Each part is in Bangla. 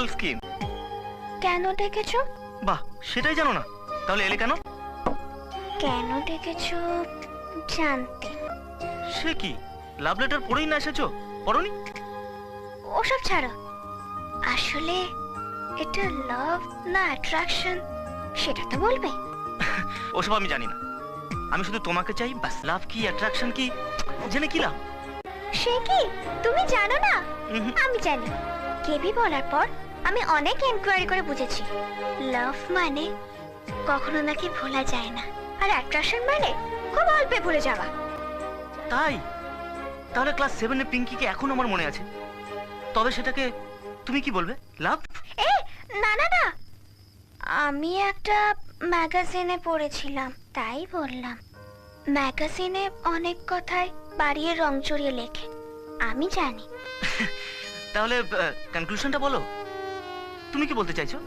Beautiful skin. কেন ডেকেছো? বাহ, সেটাই জানো না? তাহলে এলে কেন? কেন ডেকেছো জানতে। সে কি, লাভ লেটার পড়েই না এসেছো? পড়োনি? ওসব ছাড়ো, আসলে এটা লাভ না অ্যাট্রাকশন সেটা তো বলবে। ওসব আমি জানি না, আমি শুধু তোমাকে চাই বাস। লাভ কি অ্যাট্রাকশন কি জেনে কি লাভ? সে কি তুমি জানো না? উহুম। আমি জানি। কেবি বলার পর আমি অনেক এনকোয়ারি করে বুঝেছি, লাভ মানে কখনো নাকি ভোলা যায় না, আর অ্যাট্রাকশন মানে খুব অল্পে ভুলে যাওয়া। তাই? তাহলে ক্লাস 7 এ পিঙ্কিকে এখন আমার মনে আছে, তবে সেটাকে তুমি কি বলবে, লাভ? এ না না না, আমি একটা ম্যাগাজিনে পড়েছিলাম তাই বললাম। ম্যাগাজিনে অনেক কথাই বাড়িয়ে রং চড়িয়ে লেখে, আমি জানি। তাহলে কনক্লুশনটা বলো, তুমি কি বলতে চাইছো?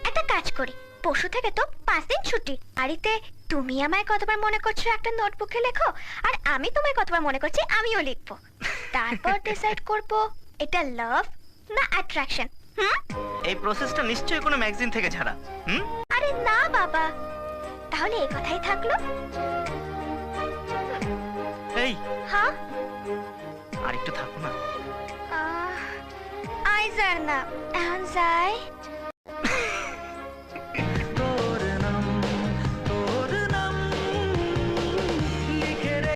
একটা কাজ করি, পরশু থেকে তো 5 দিন ছুটি। বাড়িতে তুমি আমায় কতবার মনে করছো একটা নোটবুকে লেখো, আর আমি তোমায় কতবার মনে করছি আমিও লিখবো। তারপর ডিসাইড করব এটা লাভ না অ্যাট্রাকশন। এই প্রসেসটা নিশ্চয়ই কোনো ম্যাগাজিন থেকে ছাড়া। আরে না বাবা, তাহলে এই কথাই থাকলো। এই, হ্যাঁ আর একটু থাকো না। আইজার না এখন যাই।